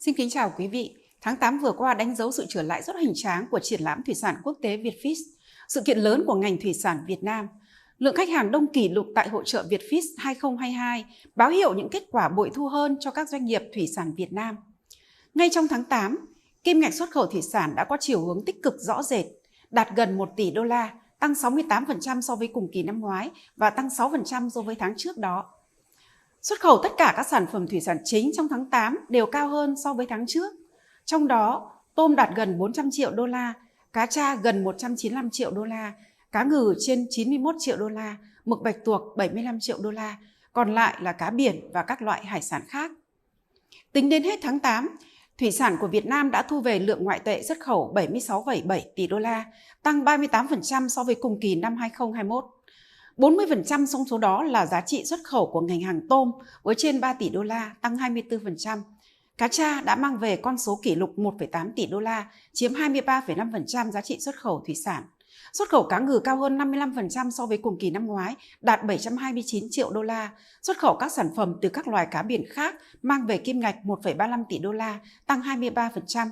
Xin kính chào quý vị. Tháng 8 vừa qua đánh dấu sự trở lại rất hoành tráng của triển lãm thủy sản quốc tế Vietfish, sự kiện lớn của ngành thủy sản Việt Nam. Lượng khách hàng đông kỷ lục tại hội chợ Vietfish 2022 báo hiệu những kết quả bội thu hơn cho các doanh nghiệp thủy sản Việt Nam. Ngay trong tháng 8, kim ngạch xuất khẩu thủy sản đã có chiều hướng tích cực rõ rệt, đạt gần 1 tỷ đô la, tăng 68% so với cùng kỳ năm ngoái và tăng 6% so với tháng trước đó. Xuất khẩu tất cả các sản phẩm thủy sản chính trong tháng 8 đều cao hơn so với tháng trước. Trong đó, tôm đạt gần 400 triệu đô la, cá tra gần 195 triệu đô la, cá ngừ trên 91 triệu đô la, mực bạch tuộc 75 triệu đô la, còn lại là cá biển và các loại hải sản khác. Tính đến hết tháng 8, thủy sản của Việt Nam đã thu về lượng ngoại tệ xuất khẩu 76,7 tỷ đô la, tăng 38% so với cùng kỳ năm 2021. 40% trong số đó là giá trị xuất khẩu của ngành hàng tôm với trên 3 tỷ đô la, tăng 24%. Cá tra đã mang về con số kỷ lục 1,8 tỷ đô la, chiếm 23,5% giá trị xuất khẩu thủy sản. Xuất khẩu cá ngừ cao hơn 55% so với cùng kỳ năm ngoái, đạt 729 triệu đô la. Xuất khẩu các sản phẩm từ các loài cá biển khác mang về kim ngạch 1,35 tỷ đô la, tăng 23%.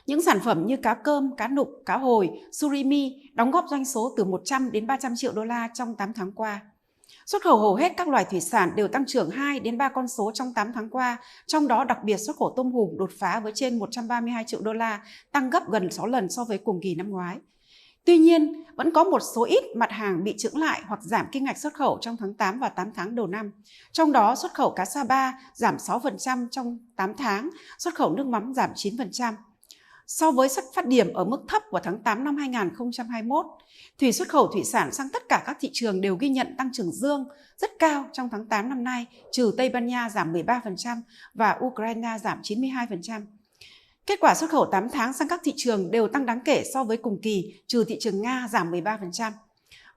Những sản phẩm như cá cơm, cá nục, cá hồi, surimi đóng góp doanh số từ 100 đến 300 triệu đô la trong 8 tháng qua. Xuất khẩu hầu hết các loài thủy sản đều tăng trưởng 2 đến 3 con số trong 8 tháng qua, trong đó đặc biệt xuất khẩu tôm hùm đột phá với trên 132 triệu đô la, tăng gấp gần 6 lần so với cùng kỳ năm ngoái. Tuy nhiên, vẫn có một số ít mặt hàng bị chững lại hoặc giảm kim ngạch xuất khẩu trong tháng 8 và 8 tháng đầu năm. Trong đó, xuất khẩu cá Sapa giảm 6% trong 8 tháng, xuất khẩu nước mắm giảm 9%. So với xuất phát điểm ở mức thấp của tháng 8 năm 2021, xuất khẩu thủy sản sang tất cả các thị trường đều ghi nhận tăng trưởng dương rất cao trong tháng 8 năm nay, trừ Tây Ban Nha giảm 13% và Ukraine giảm 92%. Kết quả xuất khẩu 8 tháng sang các thị trường đều tăng đáng kể so với cùng kỳ, trừ thị trường Nga giảm 13%.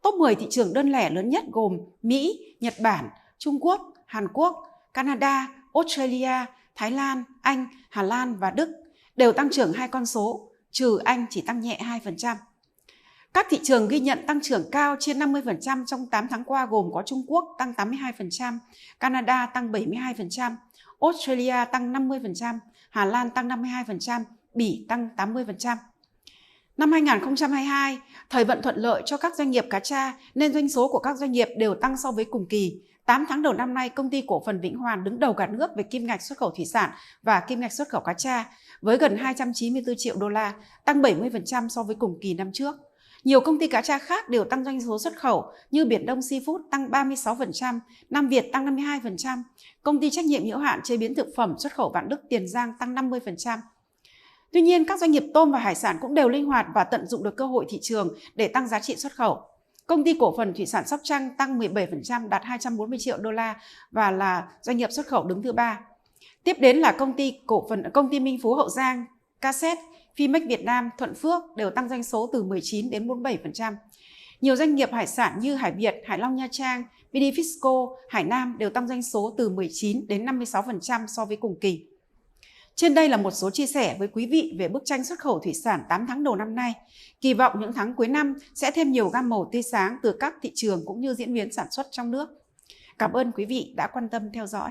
Top 10 thị trường đơn lẻ lớn nhất gồm Mỹ, Nhật Bản, Trung Quốc, Hàn Quốc, Canada, Australia, Thái Lan, Anh, Hà Lan và Đức đều tăng trưởng 2 con số, trừ Anh chỉ tăng nhẹ 2%. Các thị trường ghi nhận tăng trưởng cao trên 50% trong 8 tháng qua gồm có Trung Quốc tăng 82%, Canada tăng 72%, Australia tăng 50%, Hà Lan tăng 52%, Bỉ tăng 80%. Năm 2022, thời vận thuận lợi cho các doanh nghiệp cá tra nên doanh số của các doanh nghiệp đều tăng so với cùng kỳ. 8 tháng đầu năm nay, công ty cổ phần Vĩnh Hoàn đứng đầu cả nước về kim ngạch xuất khẩu thủy sản và kim ngạch xuất khẩu cá tra với gần 294 triệu đô la, tăng 70% so với cùng kỳ năm trước. Nhiều công ty cá tra khác đều tăng doanh số xuất khẩu như Biển Đông Seafood tăng 36%, Nam Việt tăng 52%, công ty trách nhiệm hữu hạn chế biến thực phẩm xuất khẩu Vạn Đức Tiền Giang tăng 50%. Tuy nhiên, các doanh nghiệp tôm và hải sản cũng đều linh hoạt và tận dụng được cơ hội thị trường để tăng giá trị xuất khẩu. Công ty cổ phần thủy sản Sóc Trăng tăng 17%, đạt 240 triệu đô la và là doanh nghiệp xuất khẩu đứng thứ 3. Tiếp đến là công ty Minh Phú Hậu Giang, Caset, Fimex Việt Nam, Thuận Phước đều tăng doanh số từ 19 đến 47%. Nhiều doanh nghiệp hải sản như Hải Việt, Hải Long Nha Trang, Bidifisco, Hải Nam đều tăng doanh số từ 19 đến 56% so với cùng kỳ. Trên đây là một số chia sẻ với quý vị về bức tranh xuất khẩu thủy sản 8 tháng đầu năm nay. Kỳ vọng những tháng cuối năm sẽ thêm nhiều gam màu tươi sáng từ các thị trường cũng như diễn biến sản xuất trong nước. Cảm ơn quý vị đã quan tâm theo dõi.